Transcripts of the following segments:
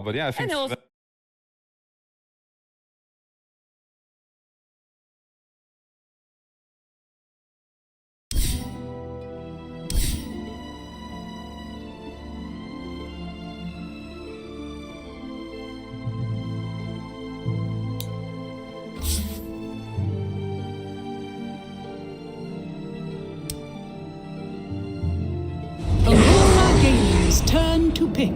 But yeah, I think And Sven, Aurora Gaming's turn to pick.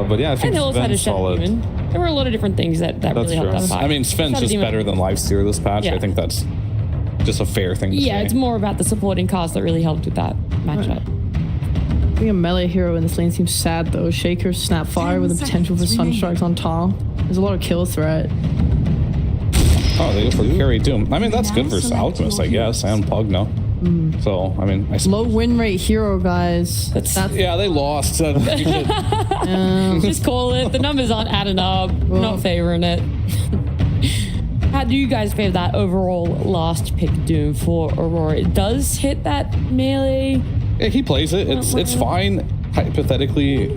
but yeah, I think And Hills had a Sven's shot solid. even. There were a lot of different things that really helped true. that fight. I mean, Sven's Shot just demon. better than Lifesteer this patch. Yeah. I think that's just a fair thing to say. Yeah, it's more about the supporting cast that really helped with that matchup. Being a melee hero in this lane seems sad though. Shaker, Snapfire with the potential for Sunstrikes on top. There's a lot of kill threat. Oh, they go for Carry Doom. I mean, that's good versus Alchemist, I guess, and Pugno. So, I mean, Low win rate hero, guys. That's yeah, they lost. So we should- just call it. The numbers aren't adding up. Not favoring it. How do you guys favor that overall last pick Doom for Aurora? It does hit that melee. yeah, he plays it. It's fine. Hypothetically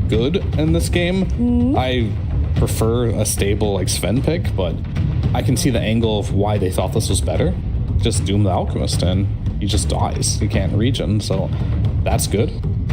good in this game. I prefer a stable like Sven pick, but I can see the angle of why they thought this was better. Just Doom the Alchemist and he just dies. He can't regen, so that's good.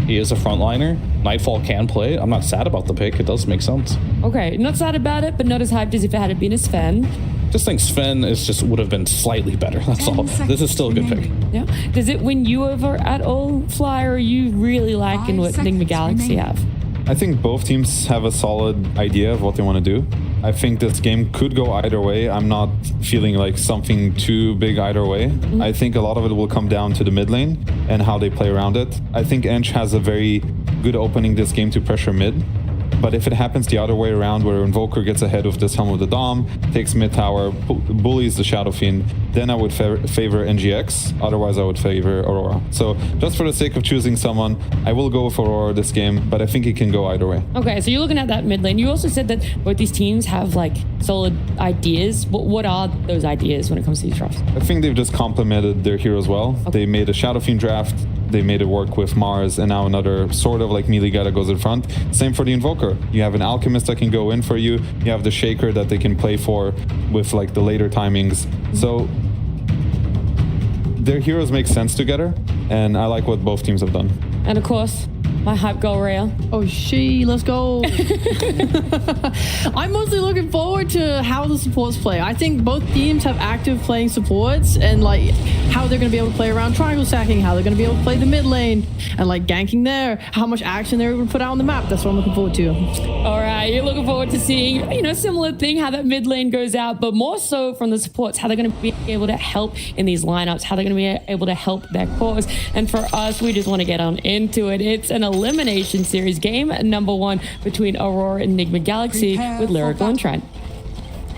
He is a frontliner. Nightfall can play. I'm not sad about the pick. It does make sense. Okay, not sad about it, but not as hyped as if it had been a Sven. Just think Sven would have been slightly better. That's all. This is still a good pick. Yeah. Does it win you over at all, Fly, or are you really liking what Enigma Galaxy have? I think both teams have a solid idea of what they want to do. I think this game could go either way. I'm not feeling like something too big either way. I think a lot of it will come down to the mid lane and how they play around it. I think Ench has a very good opening this game to pressure mid. But if it happens the other way around, where Invoker gets ahead of this Helm of the Dom, takes mid tower, bullies the Shadow Fiend, then I would favor NGX. Otherwise, I would favor Aurora. So just for the sake of choosing someone, I will go with Aurora this game, but I think it can go either way. Okay, so you're looking at that mid lane. You also said that both these teams have like solid ideas. What are those ideas when it comes to these drafts? I think they've just complemented their heroes well. They made a Shadow Fiend draft, they made it work with Mars, and now another sort of like melee guy that goes in front. Same for the Invoker. You have an Alchemist that can go in for you. You have the Shaker that they can play for with like the later timings. So their heroes make sense together, and I like what both teams have done. And of course, my hype girl Rhea. Oh, let's go. I'm mostly looking forward to how the supports play. I think both teams have active playing supports and like how they're going to be able to play around triangle stacking, how they're going to be able to play the mid lane and like ganking there, how much action they're going to put out on the map. That's what I'm looking forward to. All right, you're looking forward to seeing, similar thing, how that mid lane goes out, but more so from the supports, how they're going to be able to help in these lineups, how they're going to be able to help their cause. And for us, we just want to get on into it. It's an elimination series, game number 1 between Aurora and Enigma Galaxy with Lyrical and Trent.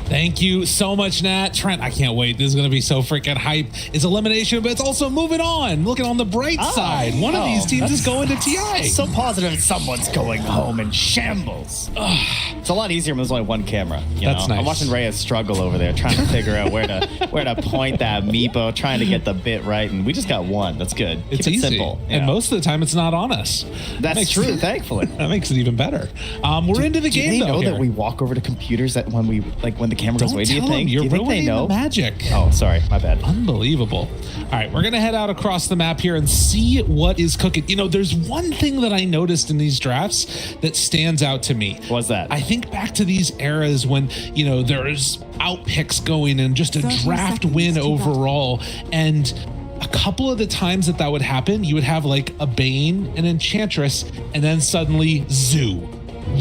Thank you so much, Nat. Trent, I can't wait. This is going to be so freaking hype. It's elimination, but it's also moving on. Looking on the bright side. One of these teams is going to TI. So positive someone's going home in shambles. It's a lot easier when there's only one camera. That's nice. I'm watching Rhea struggle over there, trying to figure out where to point that meepo, trying to get the bit right, and we just got one. That's good. It's Keep it easy. simple. And most of the time, it's not on us. That's true, thankfully. That makes it even better. We're into the Do game, they though. know here. that we walk over to computers that when the camera goes Don't away? Do you tell 'em. think? You're Do you think ruining they know? the magic. Oh, sorry, my bad. Unbelievable. All right, we're going to head out across the map here and see what is cooking. There's one thing that I noticed in these drafts that stands out to me. What's that? I think back to these eras when, there's outpicks going and just a draft win overall. And a couple of the times that would happen, you would have like a Bane, an Enchantress, and then suddenly Zoo.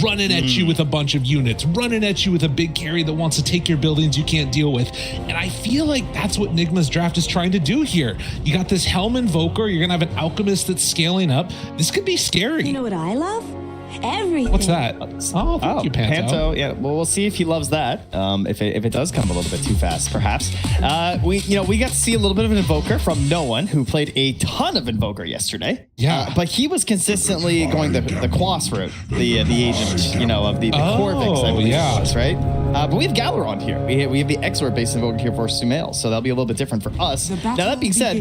Running at you with a bunch of units, running at you with a big carry that wants to take your buildings you can't deal with. And I feel like that's what Nigma's draft is trying to do here. You got this Helm Invoker, you're going to have an Alchemist that's scaling up. This could be scary. You know what I love? Everything. What's that? Oh, thank you, Panto. Yeah, well, we'll see if he loves that. If it does come a little bit too fast, perhaps. We got to see a little bit of an Invoker from no one who played a ton of Invoker yesterday. Yeah. But he was consistently going the Quas route, the agent, of the core fix, I believe it was, right? But we have Galaron here. We have the Exort-based Invoker here for Sumail, so that'll be a little bit different for us. Now, that being said,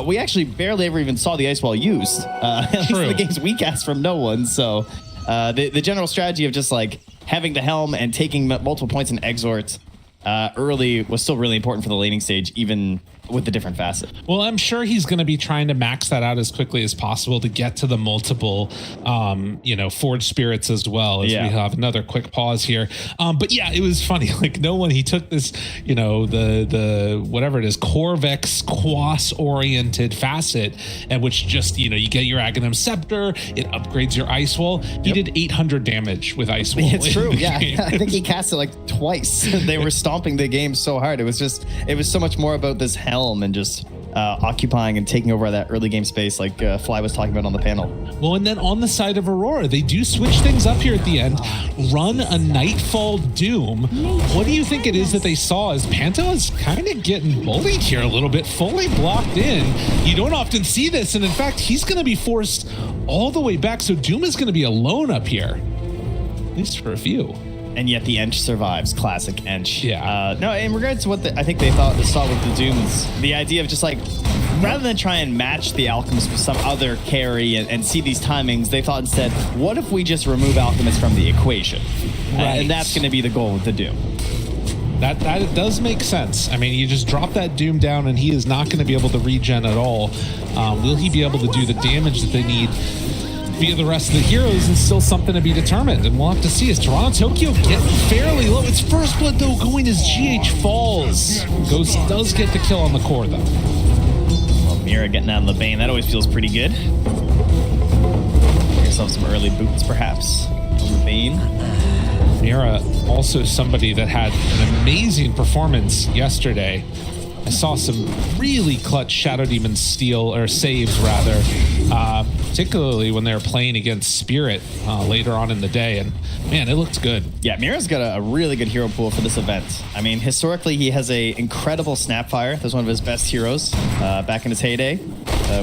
we actually barely ever even saw the Ice Wall used. At least in the games we cast from no one, so the general strategy of just like having the Helm and taking multiple points in Exort early was still really important for the laning stage, even with the different facet. Well, I'm sure he's going to be trying to max that out as quickly as possible to get to the multiple, Forge Spirits as well. As we have another quick pause here. But yeah, it was funny. Like no one, he took this, the whatever it is, Corvex Quas oriented facet, and which just, you get your Aghanim Scepter, it upgrades your Ice Wall. He did 800 damage with Ice Wall. It's true. Yeah. I think he cast it like twice. They were stomping the game so hard. It was so much more about this Helm and just occupying and taking over that early game space like Fly was talking about on the panel. Well, and then on the side of Aurora, they do switch things up here at the end, run a Nightfall Doom. What do you think it is that they saw as Panto is kind of getting bullied here a little bit, fully blocked in? You don't often see this, and in fact, he's going to be forced all the way back, so Doom is going to be alone up here, at least for a few. And yet the Ench survives. Classic Ench. Yeah. No, in regards to what I think they saw with the Dooms, the idea of just like, rather than try and match the Alchemist with some other carry and see these timings, they thought instead, what if we just remove Alchemist from the equation? Right. And that's going to be the goal with the Doom. That does make sense. I mean, you just drop that Doom down and he is not going to be able to regen at all. Will he be able to do the damage that they need via the rest of the heroes is still something to be determined, and we'll have to see. As Toronto Tokyo getting fairly low. It's first blood though going as GH falls. Ghost does get the kill on the core though. Well, Mira getting out of the Bane, that always feels pretty good. Get yourself some early boots perhaps on the Bane. Mira also somebody that had an amazing performance yesterday. I saw some really clutch Shadow Demon saves rather, particularly when they were playing against Spirit later on in the day, and man, it looked good. Yeah, Mira's got a really good hero pool for this event. I mean, historically, he has a incredible Snapfire. That's one of his best heroes back in his heyday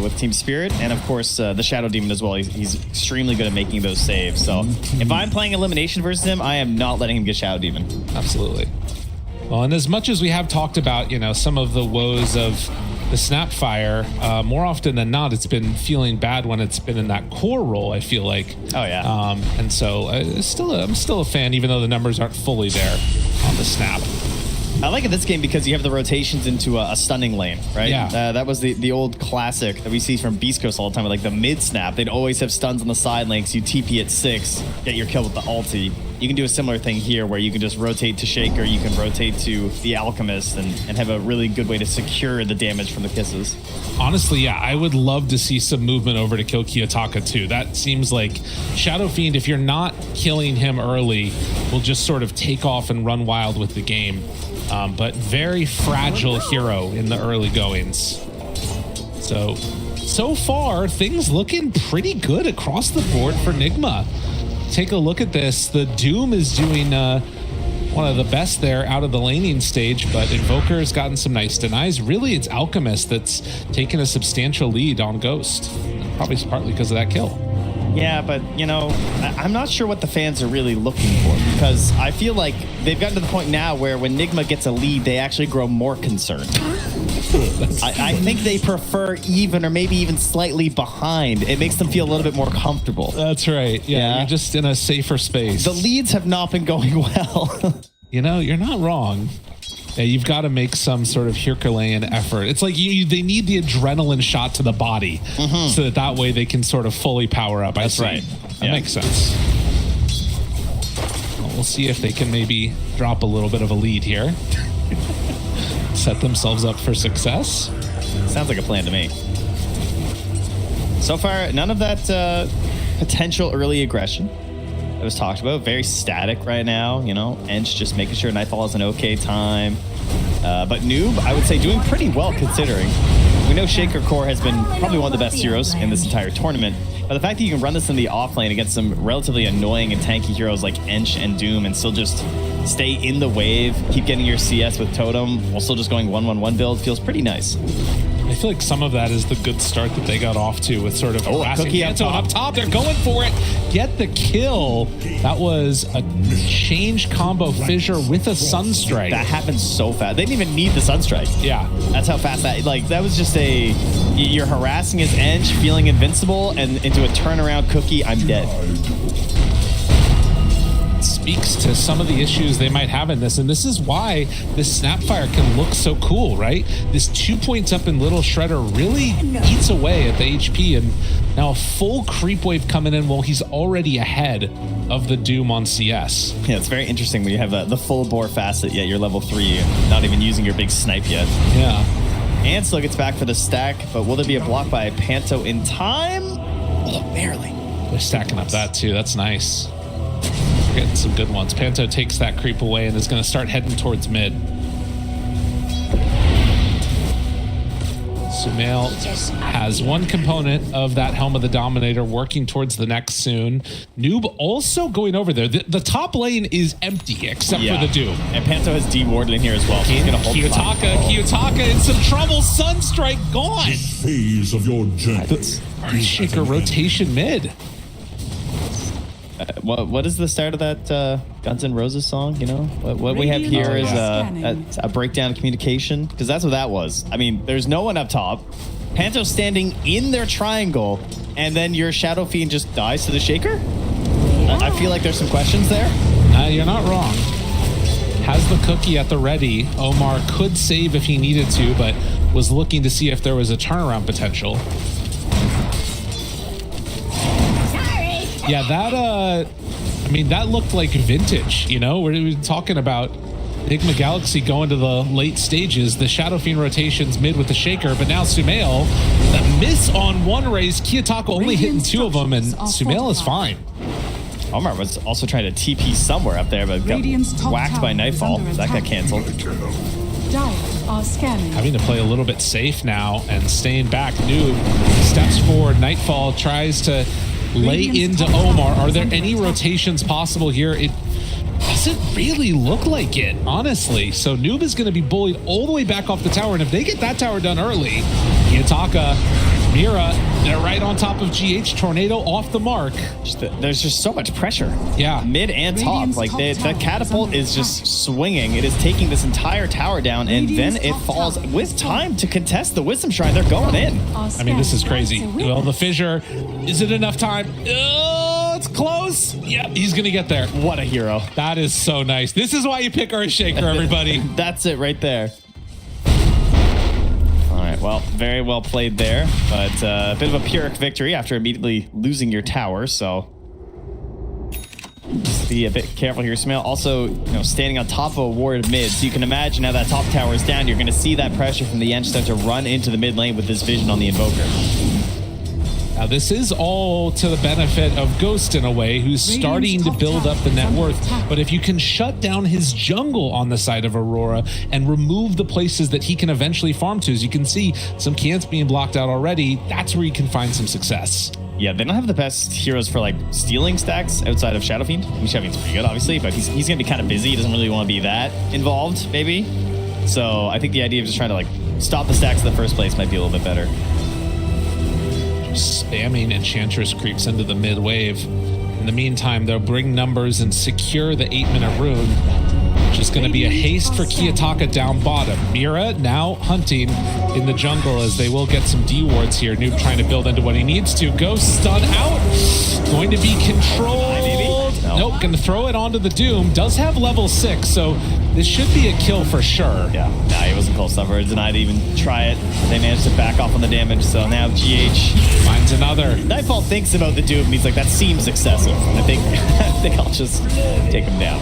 with Team Spirit, and of course, the Shadow Demon as well. He's extremely good at making those saves. So if I'm playing Elimination versus him, I am not letting him get Shadow Demon. Absolutely. Well, and as much as we have talked about, some of the woes of the Snapfire, more often than not, it's been feeling bad when it's been in that core role, I feel like. Oh, yeah. And so I'm still a fan, even though the numbers aren't fully there on the Snap. I like it this game because you have the rotations into a stunning lane, right? Yeah. That was the old classic that we see from Beast Coast all the time, with like the mid snap. They'd always have stuns on the side lanes. You TP at 6, get your kill with the ulti. You can do a similar thing here where you can just rotate to Shaker, you can rotate to the Alchemist and have a really good way to secure the damage from the kisses. Honestly, yeah, I would love to see some movement over to kill Kiyotaka too. That seems like Shadow Fiend, if you're not killing him early, will just sort of take off and run wild with the game. But very fragile hero in the early goings. So far, things looking pretty good across the board for Nigma. Take a look at this. The Doom is doing one of the best there out of the laning stage, but Invoker's gotten some nice denies. Really, it's Alchemist that's taken a substantial lead on Ghost. Probably partly because of that kill. Yeah, but, I'm not sure what the fans are really looking for, because I feel like they've gotten to the point now where when Nigma gets a lead, they actually grow more concerned. I think they prefer even or maybe even slightly behind. It makes them feel a little bit more comfortable. That's right. Yeah, you're just in a safer space. The leads have not been going well. You're not wrong. Yeah, you've got to make some sort of Herculean effort. It's like they need the adrenaline shot to the body so that way they can sort of fully power up. That's right. That makes sense. Well, we'll see if they can maybe drop a little bit of a lead here. Set themselves up for success. Sounds like a plan to me. So far, none of that potential early aggression that was talked about. Very static right now, Ench just making sure Nightfall has an okay time. But Noob, I would say, doing pretty well considering. We know Shaker Core has been probably one of the best heroes in this entire tournament. But the fact that you can run this in the off lane against some relatively annoying and tanky heroes like Ench and Doom and still just stay in the wave, keep getting your CS with Totem while still just going 1-1-1 build feels pretty nice. I feel like some of that is the good start that they got off to with sort of harassing Cookie up Panto top. up top. They're going for it. Get the kill. That was a change combo fissure with a Sunstrike. That happened so fast. They didn't even need the Sunstrike. Yeah. That's how fast that, like, that was just you're harassing his Ench, feeling invincible, and into a turnaround Cookie, I'm dead. Speaks to some of the issues they might have in this, and this is why this Snapfire can look so cool, right? This 2 points up in Little Shredder really eats away at the HP, and now a full creep wave coming in while he's already ahead of the Doom on CS. Yeah, it's very interesting when you have the full bore facet, yet you're level 3, not even using your big snipe yet. Yeah. And still gets back for the stack, but will there be a block by Panto in time? Oh, barely. They're stacking up that too. That's nice. We're getting some good ones. Panto takes that creep away and is going to start heading towards mid. Sumail has one component of that Helm of the Dominator working towards the next soon. Noob also going over there. The top lane is empty except for the Doom. And Panto has D-Warded in here as well. So he's going to hold the line. Kiyotaka in some trouble. Sunstrike gone. Phase of your journey. Earthshaker rotation mid. What is the start of that Guns N' Roses song? You know, what we have here is a breakdown of communication, because that's what that was. I mean, there's no one up top. Panto standing in their triangle, and then your Shadow Fiend just dies to the Shaker. I feel like there's some questions there. You're not wrong. Has the cookie at the ready. Omar could save if he needed to, but was looking to see if there was a turnaround potential. Yeah, that looked like vintage, you know? We're talking about Enigma Galaxy going to the late stages, the Shadow Fiend rotations mid with the Shaker, but now Sumail, the miss on one raise, Kiyotaka only hitting 2 of them, and Sumail is fine. Omar was also trying to TP somewhere up there, but got whacked by Nightfall. That got canceled. Having to play a little bit safe now and staying back. Noob steps forward. Nightfall tries to lay into Omar. Are there any rotations possible here? It doesn't really look like it, honestly. So Noob is going to be bullied all the way back off the tower, and if they get that tower done early, Kiyotaka, Mira, they're right on top of GH. Tornado off the mark. There's just so much pressure. Yeah. Mid and top. Like, the catapult is just swinging. It is taking this entire tower down, and then it falls with time to contest the Wisdom Shrine. They're going in. I mean, this is crazy. Well, the fissure, is it enough time? Oh, it's close. Yep, he's going to get there. What a hero. That is so nice. This is why you pick Earthshaker, everybody. That's it right there. All right, well, very well played there, but a bit of a Pyrrhic victory after immediately losing your tower, so just be a bit careful here. Sumail also, standing on top of a ward mid, so you can imagine now that top tower is down, you're going to see that pressure from the Ench start to run into the mid lane with this vision on the Invoker. Now, this is all to the benefit of Ghost in a way, who's starting to build up the net worth. But if you can shut down his jungle on the side of Aurora and remove the places that he can eventually farm to, as you can see, some cans being blocked out already, that's where you can find some success. Yeah, they don't have the best heroes for, like, stealing stacks outside of Shadow Fiend. I mean, Shadow Fiend's pretty good, obviously, but he's going to be kind of busy. He doesn't really want to be that involved, maybe. So I think the idea of just trying to, like, stop the stacks in the first place might be a little bit better. Spamming Enchantress creeps into the mid wave. In the meantime, they'll bring numbers and secure the 8-minute rune, which is going to be a haste for Kiyotaka down bottom. Mira now hunting in the jungle as they will get some D-wards here. Noob trying to build into what he needs to. Ghost stun out. Going to be controlled. Nope, going to throw it onto the Doom. Does have level 6, so this should be a kill for sure. Yeah, he wasn't close enough. Or denied to even try it. They managed to back off on the damage, so now GH finds another. Nightfall thinks about the Doom, and he's like, that seems excessive. I think I'll just take him down.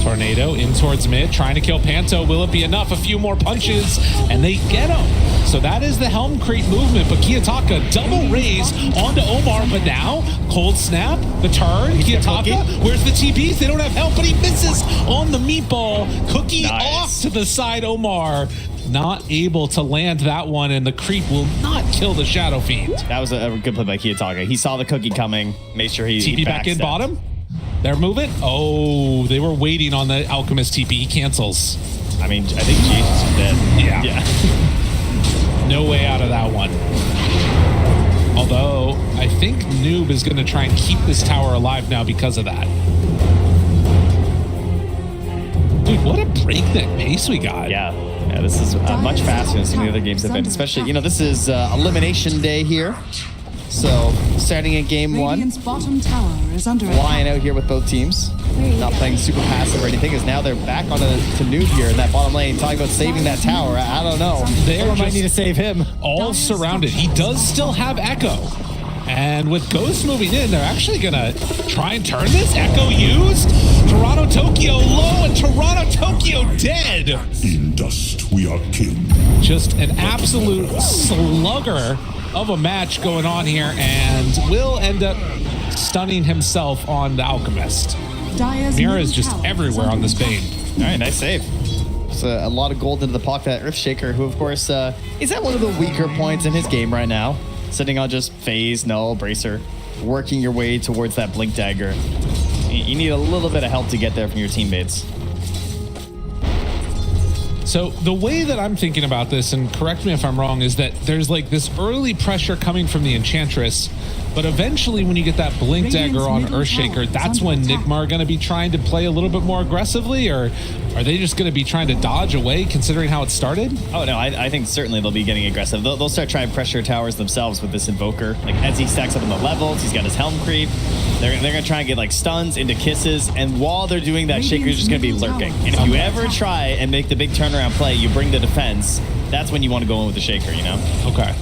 Tornado in towards mid, trying to kill Panto. Will it be enough? A few more punches, and they get him. So that is the Helm Creep movement, but Kiyotaka double raise onto Omar, but now cold snap, the turn, Kiyotaka, where's the TPs? They don't have help, but he misses on the meatball. Cookie off to the side, Omar. Not able to land that one, and the creep will not kill the Shadow Fiend. That was a good play by Kiyotaka. He saw the cookie coming, made sure he TP back in bottom. They're moving. Oh, they were waiting on the Alchemist TP. He cancels. I mean, I think GH is dead. Yeah. No way out of that one. Although, I think Noob is going to try and keep this tower alive now because of that. Dude, what a breakneck pace we got. Yeah, this is much faster than some of the other games have been. Especially, this is elimination day here. So, starting in game one, Radiant's bottom tower is under flying out here with both teams. Not playing super passive or anything, as now they're back on to Noob here in that bottom lane, talking about saving that tower. I don't know. Someone might need to save him. All surrounded. He does still have Echo. And with Ghost moving in, they're actually going to try and turn this. Echo used. Toronto Tokyo low and Toronto Tokyo dead. In dust we are kin. Just an absolute slugger of a match going on here, and will end up stunning himself on the Alchemist. Mira is just everywhere on this Bane. All right, nice save. There's a lot of gold into the pocket. That Earthshaker, who of course is at one of the weaker points in his game right now. Sitting on just phase, null, bracer, working your way towards that blink dagger. You need a little bit of help to get there from your teammates. So the way that I'm thinking about this, and correct me if I'm wrong, is that there's like this early pressure coming from the Enchantress, but eventually when you get that blink dagger on Earthshaker, that's when Nigma are going to be trying to play a little bit more aggressively, or are they just going to be trying to dodge away considering how it started? Oh no, I think certainly they'll be getting aggressive. They'll start trying to pressure towers themselves with this Invoker. Like as he stacks up on the levels, he's got his Helm creep. They're going to try and get like stuns into kisses, and while they're doing that, Shaker's just going to be lurking. And if you ever try and make the big turnaround play, you bring the defense, that's when you want to go in with the Shaker, Okay.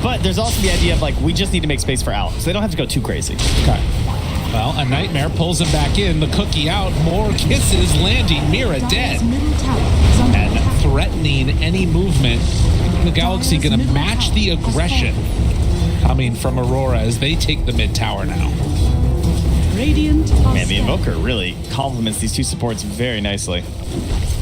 But there's also the idea of like, we just need to make space for Alex. So they don't have to go too crazy. Okay. Well, a Nightmare pulls him back in, the cookie out, more kisses landing, Mira dead. And threatening any movement. The Galaxy gonna match the aggression coming from Aurora as they take the mid tower now. Radiant. Man, the Invoker really complements these two supports very nicely.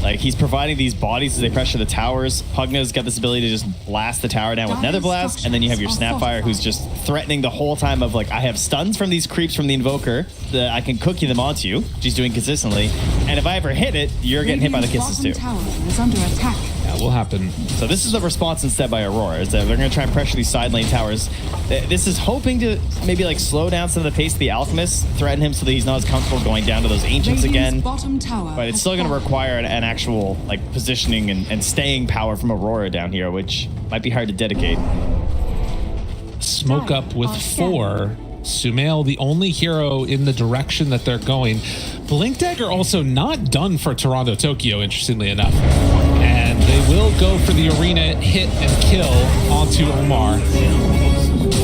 Like, he's providing these bodies as they pressure the towers. Pugna's got this ability to just blast the tower down with Nether Blast, and then you have your Snapfire who's just threatening the whole time of like, I have stuns from these creeps from the Invoker that I can cookie them onto you. She's doing consistently. And if I ever hit it, you're getting hit by the kisses too. Tower is under attack. Yeah, will happen. So this is the response instead by Aurora, is that they're going to try and pressure these side lane towers. This is hoping to maybe like slow down some of the pace of the Alchemist, threaten him so that he's not as comfortable going down to those Ancients again. Bottom tower But it's still going to require an actual like positioning and staying power from Aurora down here, which might be hard to dedicate. Smoke up with 4. Sumail, the only hero in the direction that they're going. Blink Dagger also not done for Toronto Tokyo, interestingly enough. And they will go for the arena hit and kill onto Omar.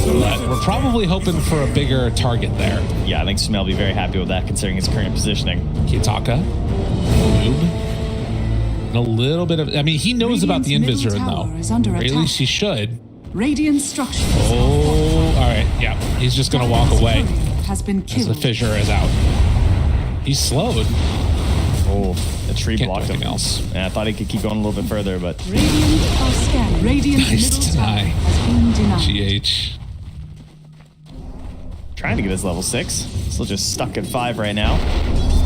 But we're probably hoping for a bigger target there. Yeah, I think Sumail will be very happy with that considering his current positioning. Kitaka. Noob. And a little bit of... I mean, he knows about the Invisor, though. Or at least he should. Radiant structures. Oh, all right. Yeah, he's just going to walk away Has been as killed. the fissure is out. He's slowed. Oh, the tree Can't do blocked him. anything else. Yeah, I thought he could keep going a little bit further, but Radiant are scanning. Radiant Nice middle deny. tower has been denied. GH. trying to get his level 6. Still just stuck at 5 right now.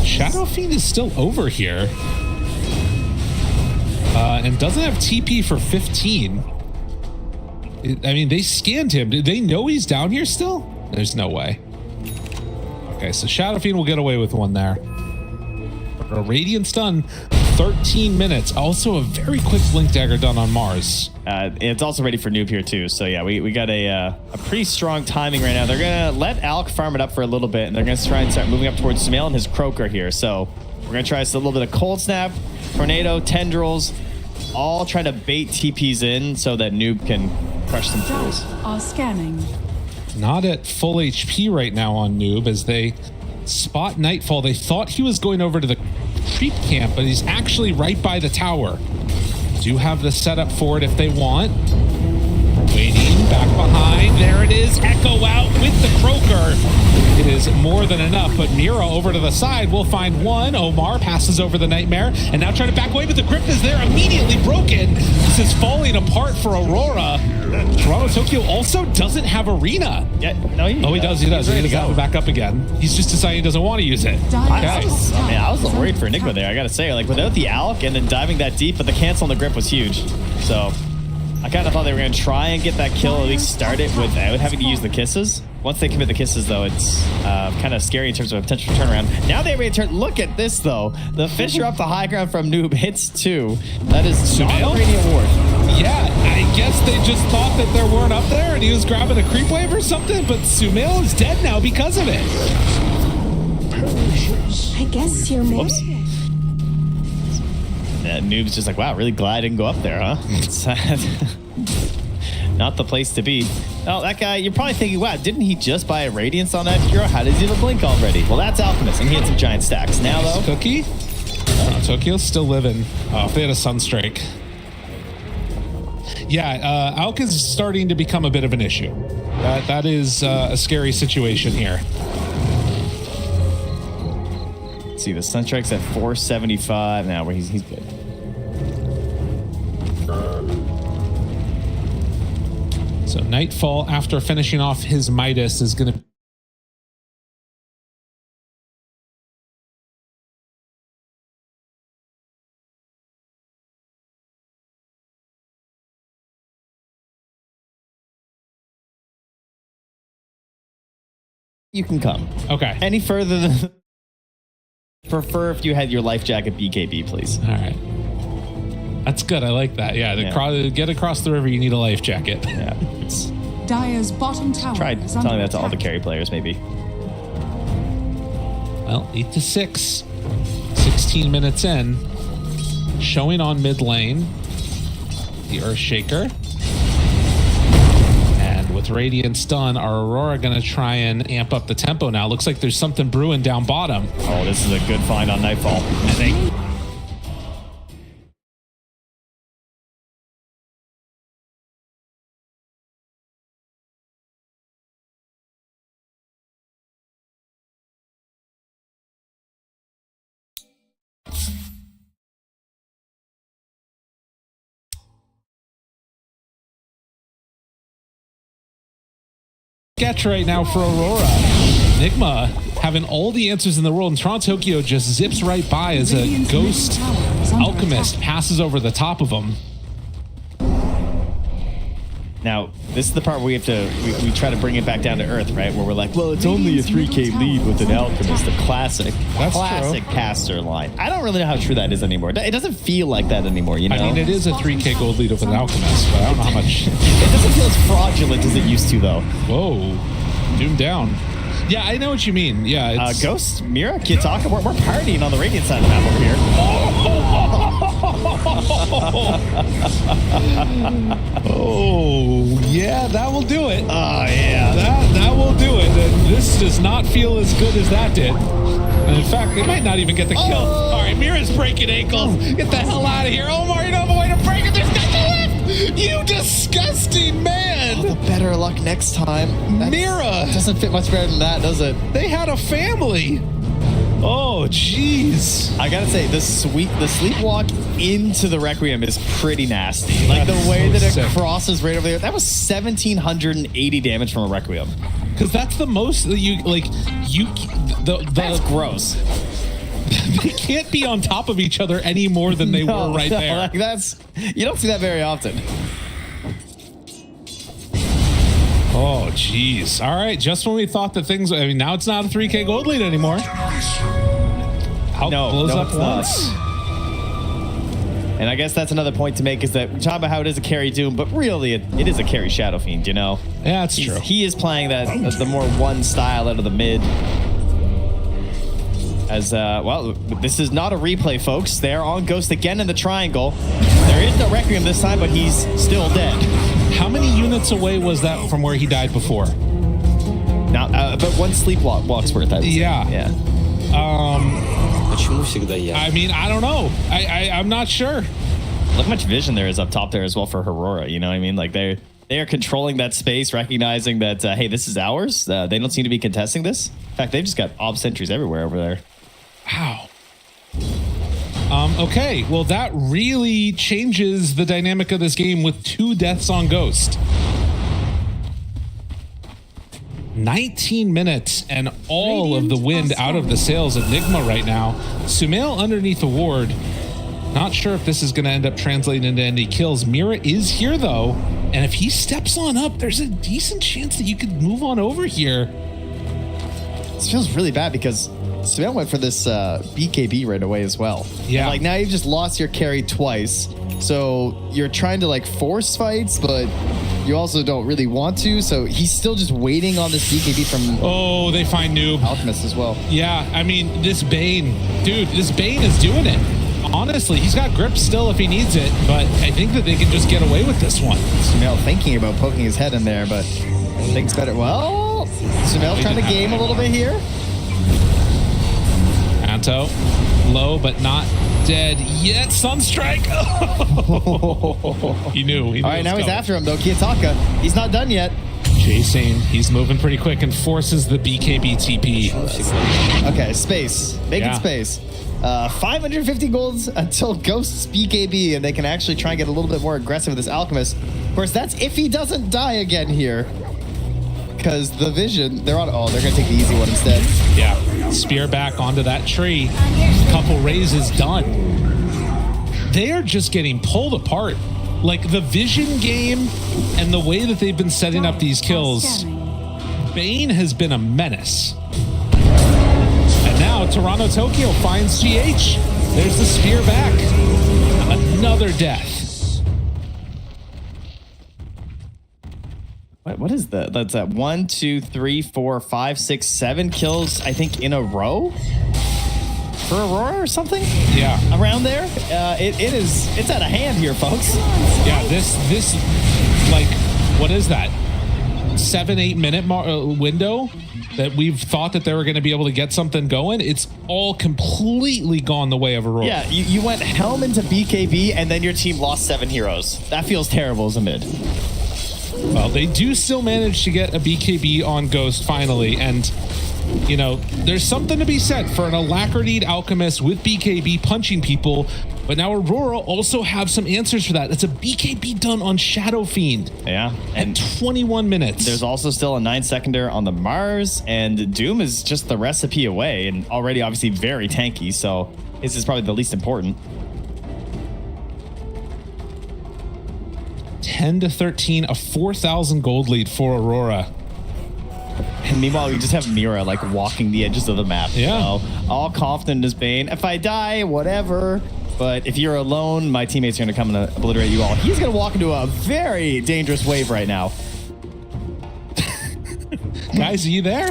Shadow Fiend is still over here. And doesn't have TP for 15. I mean, they scanned him. Did they know he's down here still? There's no way. Okay, so Shadow Fiend will get away with one there. A Radiant stun, 13 minutes. Also a very quick Blink Dagger done on Mars. It's also ready for Noob here too. So yeah, we got a pretty strong timing right now. They're gonna let Alk farm it up for a little bit, and they're gonna try and start moving up towards Sumail and his Croaker here. So we're gonna try a little bit of Cold Snap, Tornado, Tendrils, all trying to bait TPs in so that Noob can crush some fools. Are scanning. Not at full HP right now on Noob as they spot Nightfall. They thought he was going over to the creep camp, but he's actually right by the tower. Do have the setup for it if they want. Waiting, back behind. There it is. Echo out with the Croaker. It is more than enough, but Mira over to the side will find one. Omar passes over the Nightmare and now trying to back away, but the Crypt is there, immediately broken. This is falling apart for Aurora. Toronto Tokyo also doesn't have Arena. Yeah, no, he does. He does have it back up again. He's just deciding he doesn't want to use it. I was a little worried for Enigma there, I gotta say. Like, without the Alk and then diving that deep, but the cancel on the grip was huge. So, I kind of thought they were going to try and get that kill, at least start it without having to use the kisses. Once they commit the kisses, though, it's kind of scary in terms of a potential turnaround. Now they have a turn. Look at this, though. The Fissure up the high ground from Noob hits 2. That is not a Radiant Ward. Yeah, I guess they just thought that there weren't up there and he was grabbing a creep wave or something, but Sumail is dead now because of it. I guess you're Whoops. Noob's just like, wow, really glad I didn't go up there, huh? It's sad. Not the place to be. Oh, that guy, you're probably thinking, wow, didn't he just buy a Radiance on that hero? How does he have a Blink already? Well, that's Alchemist, and he had some giant stacks. Now, though... Cookie? Tokyo's still living. Oh, if they had a Sunstrike. Yeah, Alk is starting to become a bit of an issue. That is a scary situation here. Let's see, the Sunstrike's at 475 now, where he's good. So Nightfall, after finishing off his Midas, is going to... You can come. Okay. Any further than... Prefer if you had your life jacket BKB, please. All right. That's good. I like that. Yeah, to get across the river, you need a life jacket. Yeah. Dire's bottom tower Try is telling under that to all the attack. carry players, maybe. Well, 8-6. 16 minutes in. Showing on mid lane. The Earthshaker. And with Radiance done, our Aurora going to try and amp up the tempo now. Looks like there's something brewing down bottom. Oh, this is a good find on Nightfall, I think. Sketch right now for Aurora. Enigma having all the answers in the world, and Toronto Tokyo just zips right by as a ghost alchemist passes over the top of him. Now, this is the part where we have to, we try to bring it back down to earth, right? Where we're like, well, it's only a 3K lead with an alchemist, the classic caster line. I don't really know how true that is anymore. It doesn't feel like that anymore, you know? I mean, it is a 3K gold lead with an alchemist, but I don't know how much. It doesn't feel as fraudulent as it used to, though. Whoa. Doom down. Yeah, I know what you mean. Yeah, it's... Ghost, Mira, Kitaka, we're partying on the Radiant side of the map over here. Oh, yeah, that will do it. Oh, yeah. That will do it. And this does not feel as good as that did. And in fact, they might not even get the kill. All right, Mira's breaking ankles. Get the hell out of here. Omar, you don't have a way to break it. There's nothing left. You disgusting man. Oh, better luck next time. Mira. Doesn't fit much better than that, does it? They had a family. Oh, jeez. I gotta say, the sleepwalk into the Requiem is pretty nasty. Like the way that it crosses right over there. That was 1,780 damage from a Requiem. Because that's the most that you like. That's gross. They can't be on top of each other any more than they were right there. Like you don't see that very often. Oh, jeez. All right, just when we thought that things... I mean, now it's not a 3K gold lead anymore. Blows up once. And I guess that's another point to make is that we talk about how it is a carry Doom, but really it is a carry Shadow Fiend, you know? Yeah, that's true. He is playing the more one style out of the mid. As, well, this is not a replay, folks. They're on Ghost again in the triangle. There is no Requiem this time, but he's still dead. How many units away was that from where he died before? Now, but one sleepwalk's worth, I would say. Yeah. I mean, I don't know. I'm not sure. Look how much vision there is up top there as well for Aurora. You know what I mean? Like they are controlling that space, recognizing that, hey, this is ours. They don't seem to be contesting this. In fact, they've just got ob sentries everywhere over there. Wow. Okay, well, that really changes the dynamic of this game with 2 deaths on Ghost. 19 minutes and all of the wind out of the sails of Enigma right now. Sumail underneath the ward. Not sure if this is going to end up translating into any kills. Mira is here, though. And if he steps on up, there's a decent chance that you could move on over here. This feels really bad because Sven went for this BKB right away as well. Yeah. Like now you've just lost your carry twice. So you're trying to like force fights, but you also don't really want to. So he's still just waiting on this BKB from Oh, they find Noob. Alchemist as well. Yeah, I mean, this Bane, dude, this Bane is doing it. Honestly, he's got grip still if he needs it, but I think that they can just get away with this one. Sunil thinking about poking his head in there, but thinks better. Well, Sunil trying to game a little bit here. Anto, low but not dead yet. Sunstrike. He knew. All right, now he's after him though. Kiyotaka, he's not done yet. Chasing. He's moving pretty quick and forces the BKB TP. Okay, space. Making space. 550 golds until Ghost's BKB, and they can actually try and get a little bit more aggressive with this Alchemist. Of course, that's if he doesn't die again here. Because the Vision, they're going to take the easy one instead. Yeah. Spear back onto that tree. Couple raises done. They are just getting pulled apart. Like the Vision game and the way that they've been setting up these kills, Bane has been a menace. And now Toronto Tokyo finds GH. There's the spear back. Another death. What is that? That's at 1, 2, 3, 4, 5, 6, 7 kills, I think, in a row for Aurora or something. Yeah, around there. It's out of hand here, folks. Yeah, this like, what is that? 7-8 minute window that we've thought that they were going to be able to get something going. It's all completely gone the way of Aurora. Yeah, you went Helm into BKB and then your team lost 7 heroes. That feels terrible as a mid. Well, they do still manage to get a BKB on Ghost finally, and you know, there's something to be said for an Alacrity Alchemist with BKB punching people, but now Aurora also have some answers for that. It's a BKB done on Shadow Fiend. Yeah. And 21 minutes. There's also still a 9-seconder on the Mars, and Doom is just the recipe away, and already obviously very tanky, so this is probably the least important. 10-13, a 4,000 gold lead for Aurora. And meanwhile, we just have Mira like walking the edges of the map. Yeah. You know, all confident in his Bane. If I die, whatever. But if you're alone, my teammates are going to come and obliterate you all. He's going to walk into a very dangerous wave right now. Guys, are you there?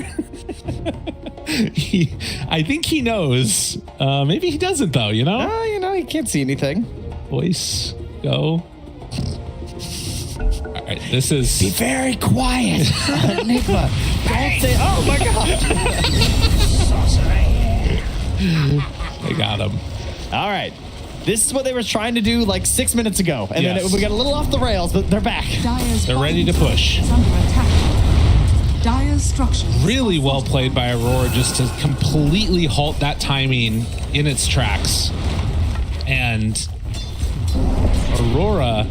I think he knows. Maybe he doesn't, though, you know? You know, he can't see anything. Voice, go. All right, this is... Be very quiet. Enigma, don't say... Oh, my God. They got him. All right. This is what they were trying to do like 6 minutes ago. And then we got a little off the rails, but they're back. They're ready to push. Under attack. Dire's structures. Really well played by Aurora just to completely halt that timing in its tracks. And Aurora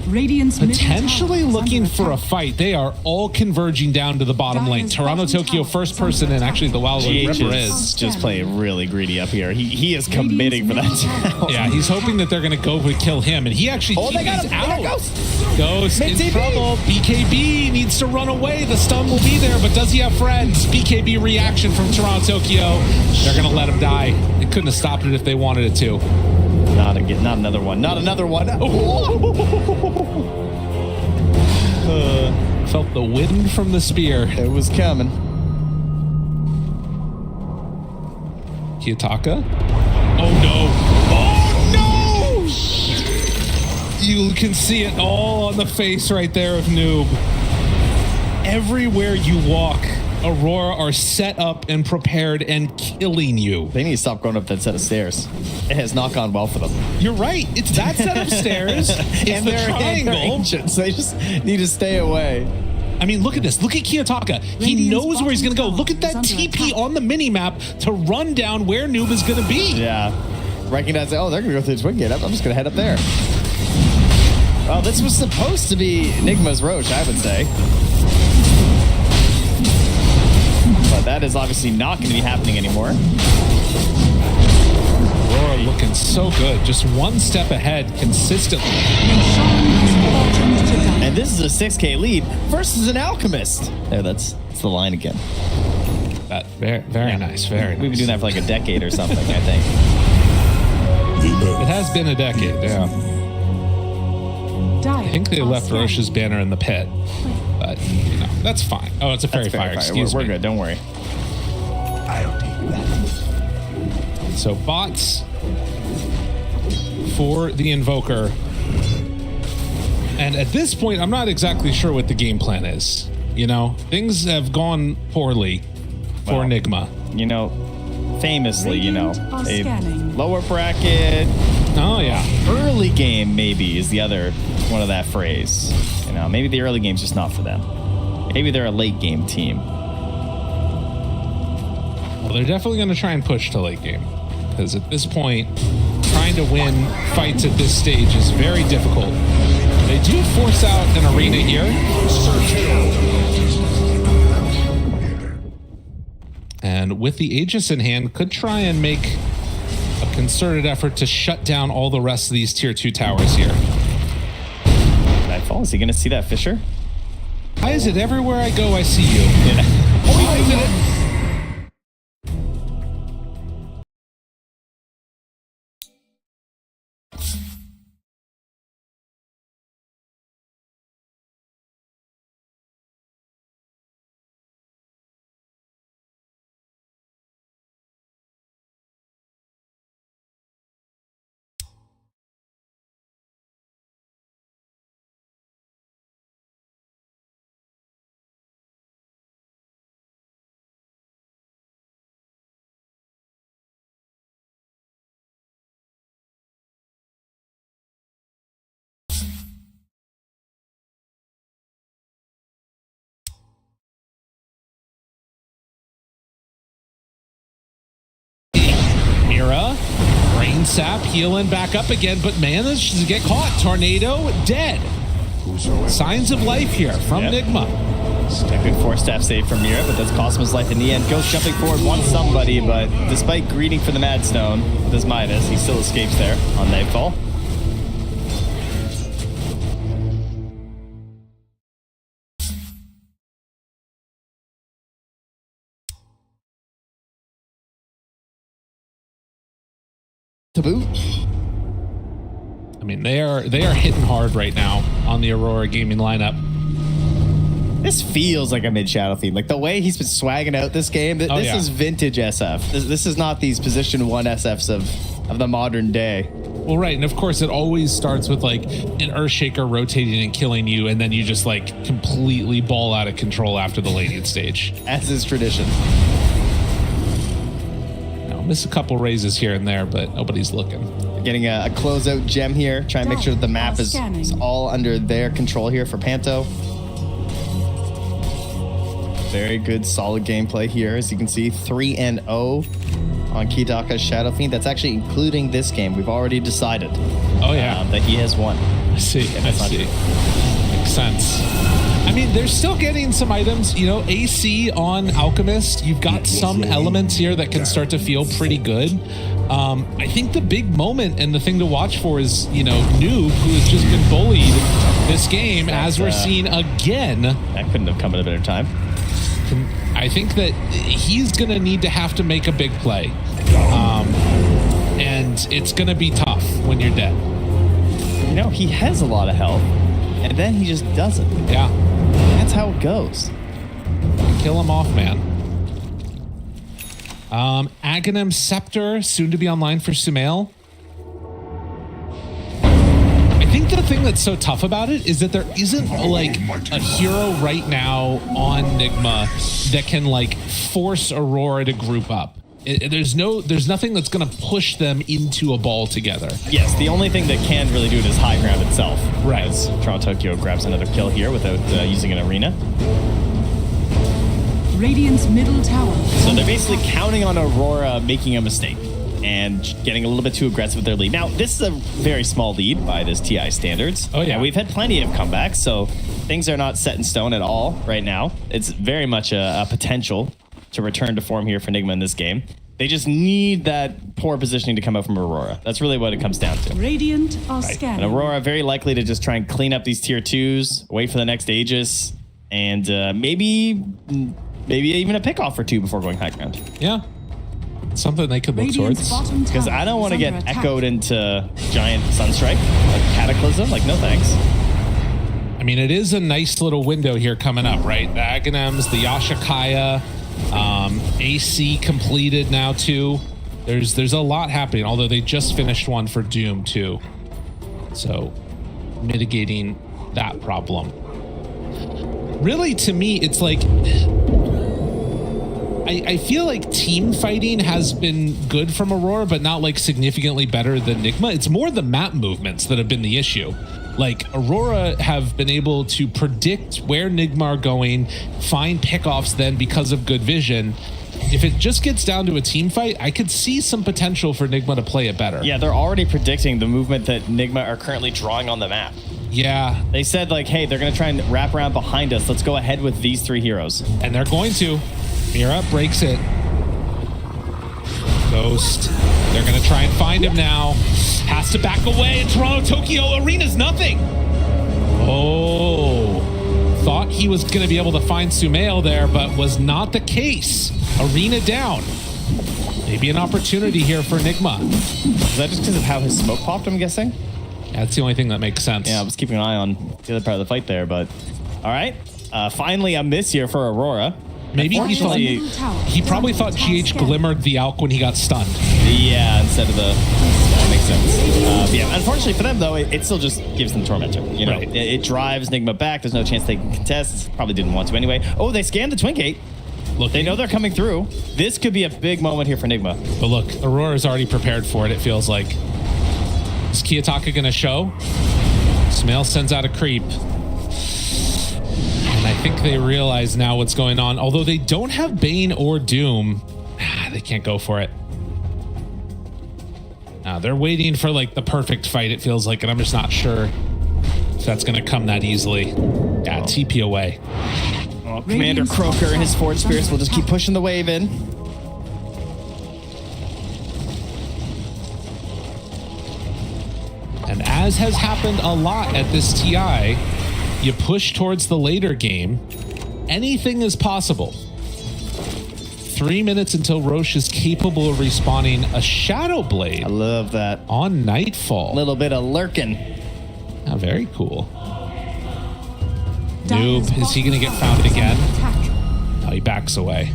Radiant's potentially looking for a fight. They are all converging down to the bottom lane. Toronto Tokyo first person, and actually the Wildwood Ripper is just playing really greedy up here. He is committing for that. Yeah, he's hoping that they're going to go and kill him, and he actually they got he's him. out. Ghost in trouble. BKB needs to run away. The stun will be there, but does he have friends? BKB reaction from Toronto Tokyo. They're going to let him die. They couldn't have stopped it if they wanted it to. Not again. Not another one. Not another one. Felt the wind from the spear. It was coming. Kiyotaka. Oh no. Oh no! You can see it all on the face right there of Noob. Everywhere you walk, Aurora are set up and prepared and killing you. They need to stop going up that set of stairs. It has not gone well for them. You're right. It's that set of stairs. It's and the they're triangle. Ancient, so they just need to stay away. I mean, look at this. Look at Kiyotaka. He knows where he's going to go. Look at that TP on the mini-map to run down where Noob is going to be. Yeah. Recognize, they're going to go through this wing gate. I'm just going to head up there. Well, this was supposed to be Enigma's Roach, I would say. But that is obviously not going to be happening anymore. Aurora looking so good. Just one step ahead consistently. Roshan has faltered to die. And this is a 6K lead versus an Alchemist. There, that's the line again. That very nice. Very nice. We've been doing that for like a decade or something, I think. It has been a decade, yeah. I think they left Roche's banner in the pit, but you know that's fine. Oh, it's a fairy fire. Excuse me. We're good. Don't worry. I'll take that. So bots for the Invoker, and at this point, I'm not exactly sure what the game plan is. You know, things have gone poorly for Enigma. You know, famously, you know, Radiant are a scanning. lower bracket, Oh yeah. early game maybe is the other one of that phrase. You know, maybe the early game's just not for them. Maybe they're a late game team. Well, they're definitely going to try and push to late game because at this point, trying to win fights at this stage is very difficult. They do force out an arena here. And with the Aegis in hand, could try and make a concerted effort to shut down all the rest of these tier 2 towers here. Nightfall, is he going to see that Fisher? Why is it everywhere I go, I see you? Mira, Brain Sap healing back up again, but managed to get caught. Tornado dead. Signs of life here from Nigma. A good 4-staff save from Mira, but that's cost him his life in the end. Ghost jumping forward, wants somebody, but despite greeting for the Madstone, this Midas, he still escapes there on Nightfall. Taboo. I mean, they are hitting hard right now on the Aurora Gaming lineup. This feels like a mid-Shadow Fiend. Like the way he's been swagging out this game, this is vintage SF. This is not these position 1 SFs of the modern day. Well, right, and of course it always starts with like an Earthshaker rotating and killing you, and then you just like completely ball out of control after the laning stage. As is tradition. Miss a couple raises here and there, but nobody's looking. Getting a closeout gem here. Try and make sure that the map is all under their control here for Panto. Very good, solid gameplay here. As you can see, 3-0 on Kidaka's Shadow Fiend. That's actually including this game. We've already decided that he has won. I see. Makes sense. I mean, they're still getting some items, you know, AC on Alchemist. You've got some elements here that can start to feel pretty good. I think the big moment and the thing to watch for is, you know, Noob, who has just been bullied this game, as we're seeing again. That couldn't have come at a better time. I think that he's going to need to have to make a big play. And it's going to be tough when you're dead. You know, he has a lot of health, and then he just doesn't. Yeah. That's how it goes. Kill him off, man. Aghanim Scepter, soon to be online for Sumail. I think the thing that's so tough about it is that there isn't like a hero right now on Nigma that can like force Aurora to group up. There's nothing that's going to push them into a ball together. Yes, the only thing that can really do it is high ground itself. Right. As Toronto Tokyo grabs another kill here without using an arena. Radiant's middle tower. So they're basically counting on Aurora making a mistake and getting a little bit too aggressive with their lead. Now, this is a very small lead by this TI standards. Oh, yeah. And we've had plenty of comebacks, so things are not set in stone at all right now. It's very much a potential to return to form here for Nigma in this game. They just need that poor positioning to come out from Aurora. That's really what it comes down to. Radiant are And scanning. Aurora very likely to just try and clean up these tier 2s, wait for the next Aegis, and maybe even a pick off or two before going high ground. Yeah. Something they could look Radiant's towards. bottom Because tower I don't want to is get under attack. echoed into giant Sunstrike, like Cataclysm. Like, no thanks. I mean, it is a nice little window here coming up, right? The Aghanims, the Yashakaya, AC completed now too. There's a lot happening, although they just finished one for Doom too. So mitigating that problem. Really, to me, it's like I feel like team fighting has been good from Aurora, but not like significantly better than Nigma. It's more the map movements that have been the issue. Like Aurora have been able to predict where Nigma are going, find pickoffs then because of good vision. If it just gets down to a team fight, I could see some potential for Nigma to play it better. Yeah, they're already predicting the movement that Nigma are currently drawing on the map. Yeah, They said, like, hey, they're going to try and wrap around behind us. Let's go ahead with these 3 heroes. and they're going to. Mira breaks it. Ghost. They're going to try and find him now. Has to back away. And Toronto Tokyo Arena's nothing. Oh. Thought he was going to be able to find Sumail there, but was not the case. Arena down. Maybe an opportunity here for Nigma. Is that just because of how his smoke popped, I'm guessing? That's the only thing that makes sense. Yeah, I was keeping an eye on the other part of the fight there, but all right. Finally, a miss here for Aurora. Maybe he thought Unfortunately, he probably thought GH glimmered the Alk when he got stunned. yeah, instead of the. That makes sense. Yeah, unfortunately for them, though, it still just gives them Tormentor. You know, Right. it drives Nigma back. There's no chance they can contest. Probably didn't want to anyway. Oh, they scanned the Twin Gate. Look, They know they're coming through. This could be a big moment here for Nigma. but look, Aurora's already prepared for it. It feels like. Is Kiyotaka gonna show? Sumail sends out a creep. And I think they realize now what's going on. Although they don't have Bane or Doom, they can't go for it. They're waiting for like the perfect fight, it feels like, and I'm just not sure if that's gonna come that easily. Yeah, TP away. Commander Croker and his Forge Spirits will just keep pushing the wave in. And as has happened a lot at this TI, you push towards the later game, anything is possible. 3 minutes until Roche is capable of respawning a Shadow Blade I love that. on Nightfall. Little bit of lurking. Oh, very cool. Noob, is he going to get found again? Oh, he backs away.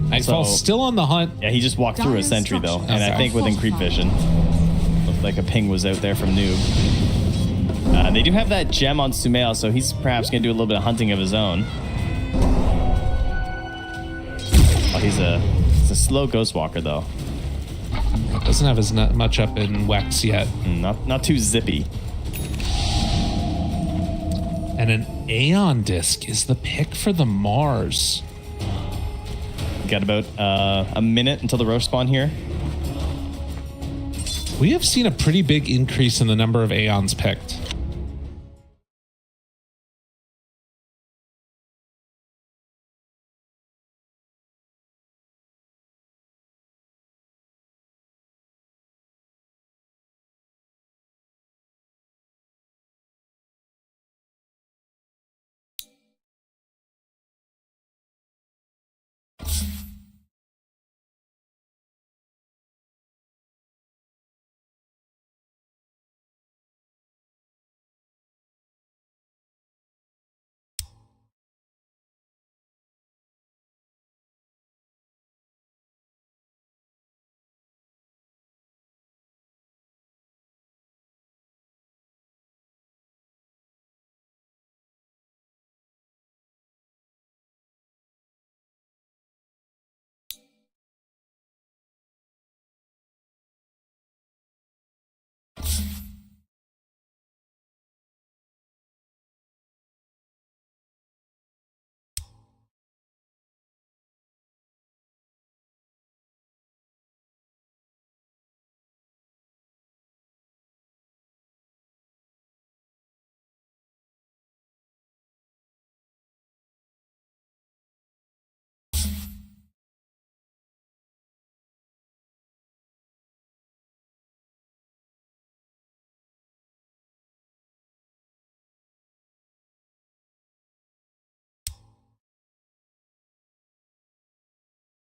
Nightfall's So- still on the hunt. Yeah, he just walked through a sentry, though. And I Okay. think within creep vision. Looked like a ping was out there from Noob. They do have that gem on Sumail, so he's perhaps going to do a little bit of hunting of his own. Oh, he's a slow Ghost Walker, though. Doesn't have as much up in Wex yet. Not too zippy. And an Aeon Disc is the pick for the Mars. Got about a minute until the Roche spawn here. We have seen a pretty big increase in the number of Aeons picked.